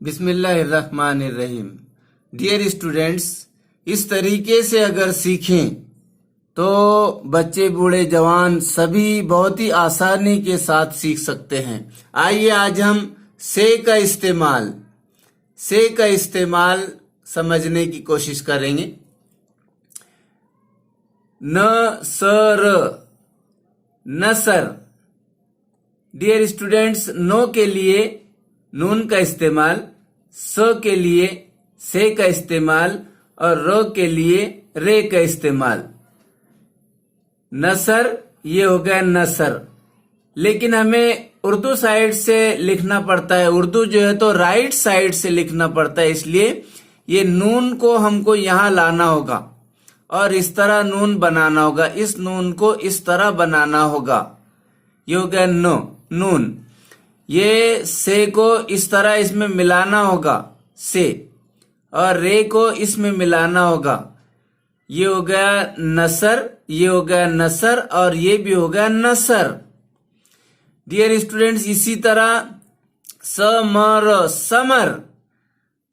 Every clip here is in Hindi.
बिस्मिल्लाहिर्रहमानिर्रहीम। डियर स्टूडेंट्स, इस तरीके से अगर सीखें तो बच्चे बूढ़े जवान सभी बहुत ही आसानी के साथ सीख सकते हैं। आइए आज हम से का इस्तेमाल समझने की कोशिश करेंगे। नसर। डियर स्टूडेंट्स, नो के लिए नून का इस्तेमाल, स के लिए से का इस्तेमाल और रो के लिए रे का इस्तेमाल। नसर, ये हो गया नसर। लेकिन हमें उर्दू साइड से लिखना पड़ता है। उर्दू जो है तो राइट साइड से लिखना पड़ता है, इसलिए ये नून को हमको यहां लाना होगा और इस तरह नून बनाना होगा। इस नून को इस तरह बनाना होगा। ये हो गया नून। ये से को इस तरह इसमें मिलाना होगा, से, और रे को इसमें मिलाना होगा। ये हो गया नसर, ये हो गया नसर और ये भी हो गया नसर। डियर स्टूडेंट्स, इसी तरह समर।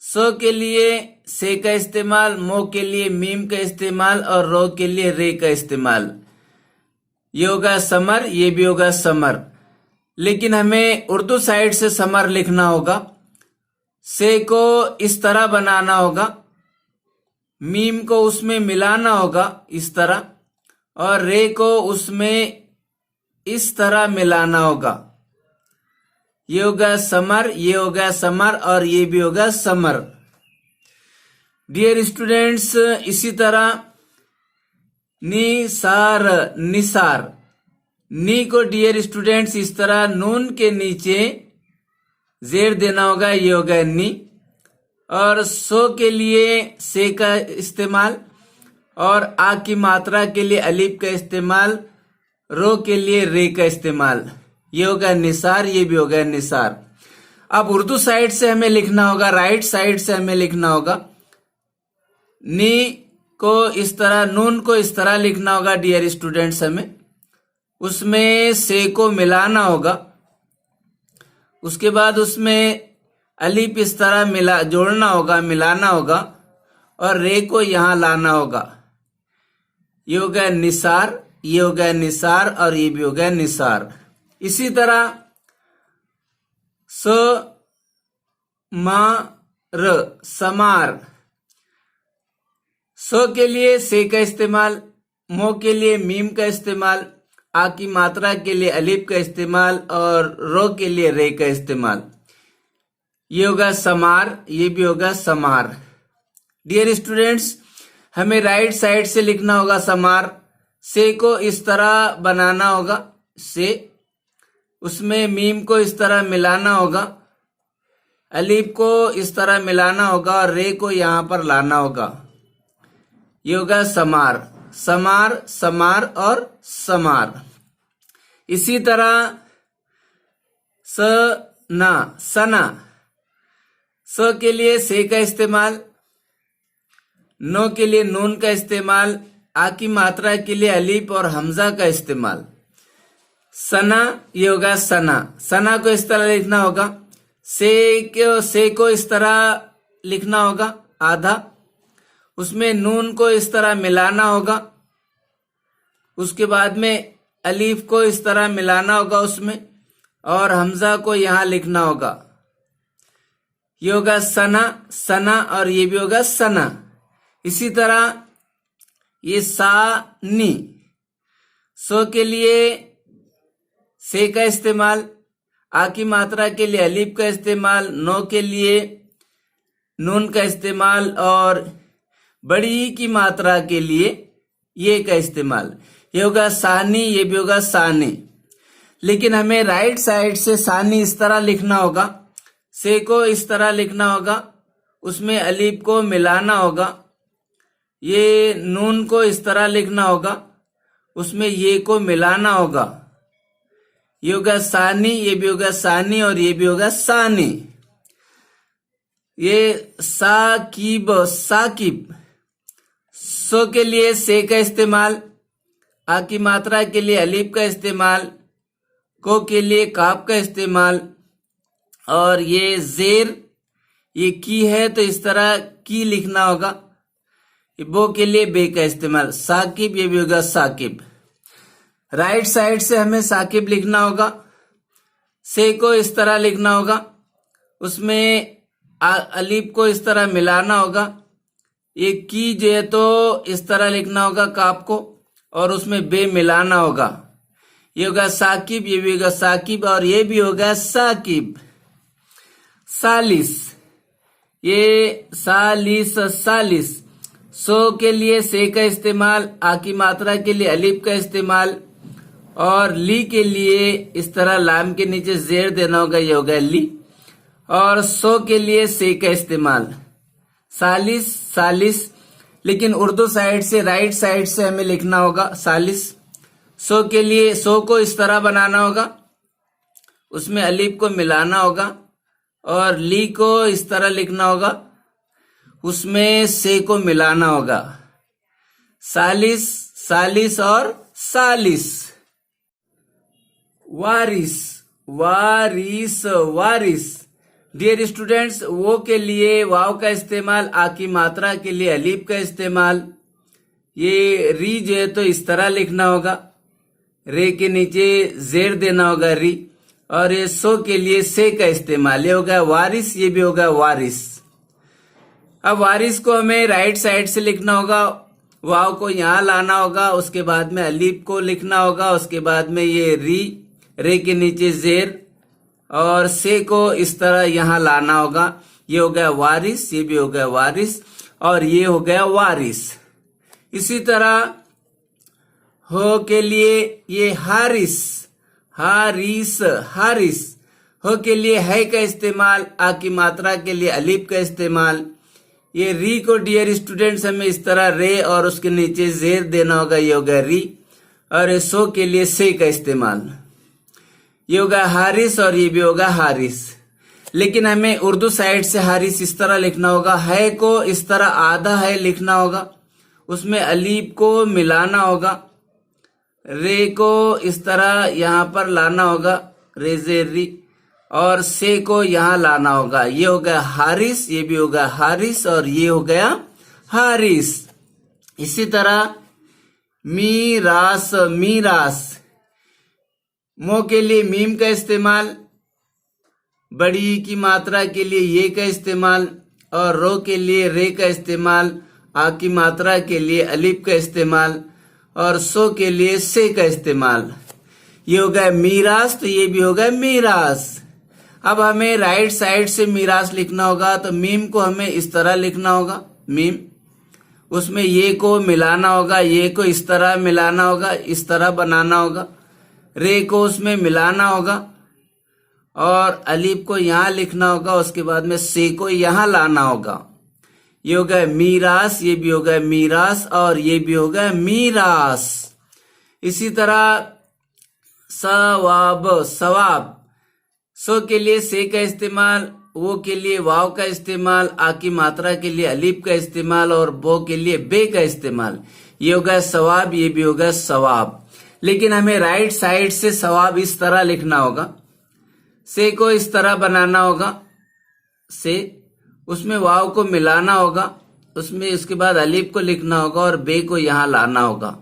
स के लिए से का इस्तेमाल, मो के लिए मीम का इस्तेमाल और रो के लिए रे का इस्तेमाल। ये होगा समर, ये भी होगा समर। लेकिन हमें उर्दू साइड से समर लिखना होगा। से को इस तरह बनाना होगा, मीम को उसमें मिलाना होगा इस तरह, और रे को उसमें इस तरह मिलाना होगा। ये होगा समर, ये होगा समर और ये भी होगा समर। डियर स्टूडेंट्स, इसी तरह निसार। नी को डियर स्टूडेंट्स इस तरह नून के नीचे जेर देना होगा, ये होगा नी। और सो के लिए से का इस्तेमाल और आ की मात्रा के लिए अलिफ का इस्तेमाल, रो के लिए रे का इस्तेमाल। ये होगा निसार, ये भी होगा निसार। अब उर्दू साइड से हमें लिखना होगा, राइट साइड से हमें लिखना होगा। नी को इस तरह, नून को इस तरह लिखना होगा डियर स्टूडेंट्स। हमें उसमें से को मिलाना होगा, उसके बाद उसमें अलिफ इस तरह जोड़ना होगा, मिलाना होगा और रे को यहां लाना होगा। ये हो गया निसार, ये हो गया निसार और ये भी हो गया निसार। इसी तरह समार। सो के लिए से का इस्तेमाल, मो के लिए मीम का इस्तेमाल, आ की मात्रा के लिए अलिफ का इस्तेमाल और रो के लिए रे का इस्तेमाल। ये होगा समार, ये भी होगा समार। डियर स्टूडेंट्स, हमें राइट साइड से लिखना होगा समार। से को इस तरह बनाना होगा, से, उसमें मीम को इस तरह मिलाना होगा, अलिफ को इस तरह मिलाना होगा और रे को यहां पर लाना होगा। ये होगा समार, समार, समार और समार। इसी तरह सना। स के लिए से का इस्तेमाल, नो के लिए नून का इस्तेमाल, आ की मात्रा के लिए अलिफ और हमजा का इस्तेमाल। सना, ये होगा सना। सना को इस तरह लिखना होगा, से को इस तरह लिखना होगा आधा, उसमें नून को इस तरह मिलाना होगा, उसके बाद में अलीफ को इस तरह मिलाना होगा उसमें, और हमजा को यहां लिखना होगा। ये होगा सना, सना और ये भी होगा सना। इसी तरह ये सानी। सो के लिए से का इस्तेमाल, आ की मात्रा के लिए अलीफ का इस्तेमाल, नो के लिए नून का इस्तेमाल और बड़ी की मात्रा के लिए ये का इस्तेमाल। ये होगा सानी, ये भी होगा सानी। लेकिन हमें राइट साइड से सानी इस तरह लिखना होगा, से को इस तरह लिखना होगा, उसमें अलीफ को मिलाना होगा, ये नून को इस तरह लिखना होगा, उसमें ये को मिलाना होगा। ये होगा सानी, ये भी होगा सानी और ये भी होगा सानी। ये साकिब। सो के लिए से का इस्तेमाल, आ की मात्रा के लिए अलीफ का इस्तेमाल, को के लिए काफ का इस्तेमाल और ये जेर ये की है तो इस तरह की लिखना होगा। बो के लिए बे का इस्तेमाल, साकिब ये भी होगा साकिब। राइट साइड से हमें साकिब लिखना होगा। से को इस तरह लिखना होगा, उसमें अलीफ को इस तरह मिलाना होगा। ये की जो है तो इस तरह लिखना होगा काफ को, और उसमें बे मिलाना होगा। ये होगा साकिब, ये भी होगा साकिब, और ये भी होगा साकिब। सालिस, ये सालिस सालिस। सो के लिए से का इस्तेमाल, आ की मात्रा के लिए अलीफ का इस्तेमाल, और ली के लिए इस तरह लाम के नीचे जेर देना होगा, ये होगा ली। और सो के लिए से का इस्तेमाल, सालिस सालिस। लेकिन उर्दू साइड से राइट साइड से हमें लिखना होगा सालिस। सो के लिए सो को इस तरह बनाना होगा, उसमें अलीफ को मिलाना होगा, और ली को इस तरह लिखना होगा, उसमें से को मिलाना होगा। सालिस सालिस और सालिस। वारिस वारिस वारिस। डियर स्टूडेंट्स, वो के लिए वाव का इस्तेमाल, आ की मात्रा के लिए अलीफ का इस्तेमाल। ये री जो है तो इस तरह लिखना होगा, रे के नीचे जेर देना होगा री। और ये सो के लिए से का इस्तेमाल, ये होगा वारिस, ये भी होगा वारिस। अब वारिस को हमें राइट साइड से लिखना होगा, वाव को यहां लाना होगा, उसके बाद में अलीफ को लिखना होगा, उसके बाद में ये री, रे के नीचे जेर, और से को इस तरह यहां लाना होगा। ये हो गया वारिस, ये भी हो गया वारिस, और ये हो गया वारिस। इसी तरह हो के लिए ये हारिस, हारिस हारिस। हो के लिए है का इस्तेमाल, आ की मात्रा के लिए अलीफ का इस्तेमाल। ये री को डियर स्टूडेंट्स हमें इस तरह रे और उसके नीचे जेर देना होगा, ये होगा री। और ये सो के लिए से का इस्तेमाल, ये होगा हारिस, और ये भी होगा हारिस। लेकिन हमें उर्दू साइड से हारिस इस तरह लिखना होगा, है को इस तरह आधा है लिखना होगा, उसमें अलीफ को मिलाना होगा, रे को इस तरह यहां पर लाना होगा, रे जे री, और से को यहां लाना होगा। ये हो गया हारिस, ये भी होगा हारिस, और ये हो गया हारिस। इसी तरह मीरास मीरास। मो के लिए मीम का इस्तेमाल, बड़ी की मात्रा के लिए ये का इस्तेमाल, और रो के लिए रे का इस्तेमाल, आ की मात्रा के लिए अलीफ का इस्तेमाल, और सो के लिए से का इस्तेमाल। ये हो गया मीरास, तो ये भी होगा मीरास। अब हमें राइट साइड से मीरास लिखना होगा, तो मीम को हमें इस तरह लिखना होगा, मीम, उसमें ये को मिलाना होगा, ये को इस तरह मिलाना होगा, इस तरह बनाना होगा, रे को उसमें मिलाना होगा, और अलीफ को यहां लिखना होगा, उसके बाद में से को यहां लाना होगा। ये हो गया मीरास, ये भी हो गया मीरास, और ये भी हो गया मीरास। इसी तरह सवाब सवाब। सो के लिए से का इस्तेमाल, वो के लिए वाव का इस्तेमाल, आ की मात्रा के लिए अलीफ का इस्तेमाल, और बो के लिए बे का इस्तेमाल। ये हो गया सवाब, ये भी हो गया सवाब। लेकिन हमें राइट साइड से सवाब इस तरह लिखना होगा, से को इस तरह बनाना होगा, से, उसमें वाव को मिलाना होगा, उसमें उसके बाद अलीफ को लिखना होगा, और बे को यहां लाना होगा।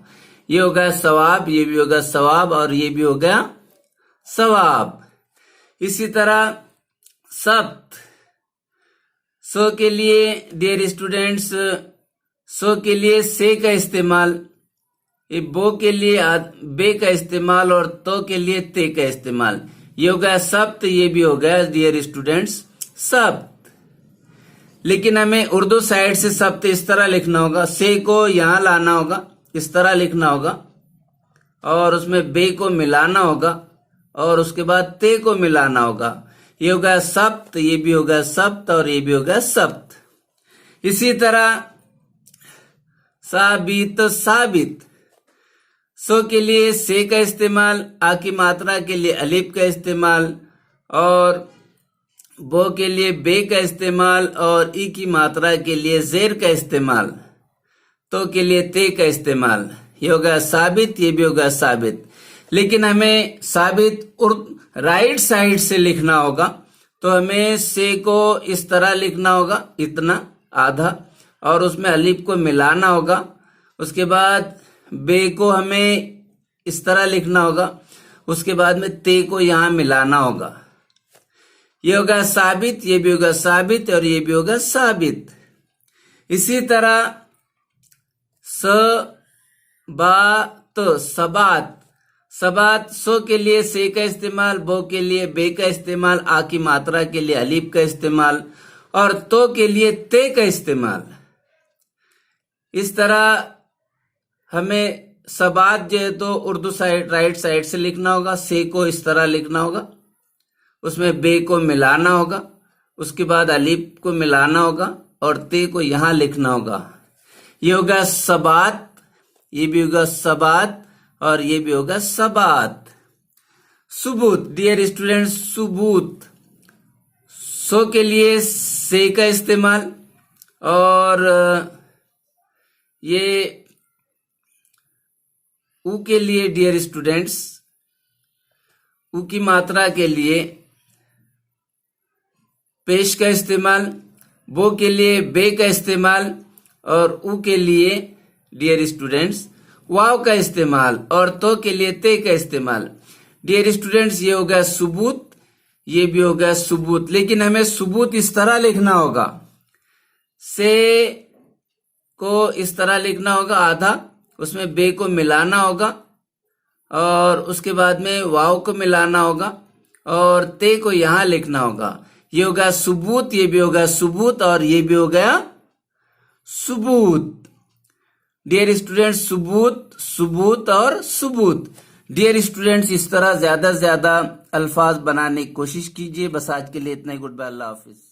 ये हो गया सवाब, ये भी होगा सवाब, और ये भी हो गया सवाब। इसी तरह सब्त। सो के लिए डियर स्टूडेंट्स, सो के लिए से का इस्तेमाल, ये बो के लिए बे का इस्तेमाल, और तो के लिए ते का इस्तेमाल। ये हो गया सब्त, ये भी हो गया डियर स्टूडेंट्स सब्त। लेकिन हमें उर्दू साइड से सब्त इस तरह लिखना होगा, से को यहां लाना होगा, इस तरह लिखना होगा, और उसमें बे को मिलाना होगा, और उसके बाद ते को मिलाना होगा। ये हो गया सब्त, ये भी हो गया सब्त, और ये भी हो गया सब्त। इसी तरह साबित साबित। सो के लिए से का इस्तेमाल, आ की मात्रा के लिए अलीफ का इस्तेमाल, और बो के लिए बे का इस्तेमाल, और ई की मात्रा के लिए जेर का इस्तेमाल, तो के लिए ते का इस्तेमाल। ये हो गया साबित, ये भी हो गया साबित। लेकिन हमें साबित राइट साइड से लिखना होगा, तो हमें से को इस तरह लिखना होगा, इतना आधा, और उसमें अलिफ को मिलाना होगा। उसके बाद बे को हमें इस तरह लिखना होगा, उसके बाद में ते को यहां मिलाना होगा। ये होगा साबित, ये भी होगा साबित, और ये भी होगा साबित। इसी तरह स बात, सबात, सबात, सो के लिए से का इस्तेमाल, बो के लिए बे का इस्तेमाल, आ की मात्रा के लिए अलिफ का इस्तेमाल, और तो के लिए ते का इस्तेमाल। इस तरह हमें सबात जो है तो उर्दू साइड राइट साइड से लिखना होगा, से को इस तरह लिखना होगा, उसमें बे को मिलाना होगा, उसके बाद अलिफ को मिलाना होगा, और ते को यहां लिखना होगा। ये होगा सबात, ये भी होगा सबात, और ये भी होगा सबात। सुबूत, डियर स्टूडेंट, सुबूत, सो के लिए से का इस्तेमाल, और ये ऊ के लिए डियर स्टूडेंट्स, ऊ की मात्रा के लिए पेश का इस्तेमाल, बो के लिए बे का इस्तेमाल, और ऊ के लिए डियर स्टूडेंट्स वाव का इस्तेमाल, और तो के लिए ते का इस्तेमाल। डियर स्टूडेंट्स, ये होगा सुबूत, ये भी होगा सुबूत, लेकिन हमें सुबूत इस तरह लिखना होगा, से को इस तरह लिखना होगा आधा, उसमें बे को मिलाना होगा, और उसके बाद में वाव को मिलाना होगा, और ते को यहां लिखना होगा। ये होगा सुबूत, ये भी होगा सुबूत, और ये भी हो गया सुबूत। डियर स्टूडेंट्स, सुबूत, सुबूत और सुबूत। डियर स्टूडेंट्स, इस तरह ज्यादा से ज्यादा अल्फाज बनाने की कोशिश कीजिए। बस आज के लिए इतना ही। गुड बाय, अल्लाह हाफिज।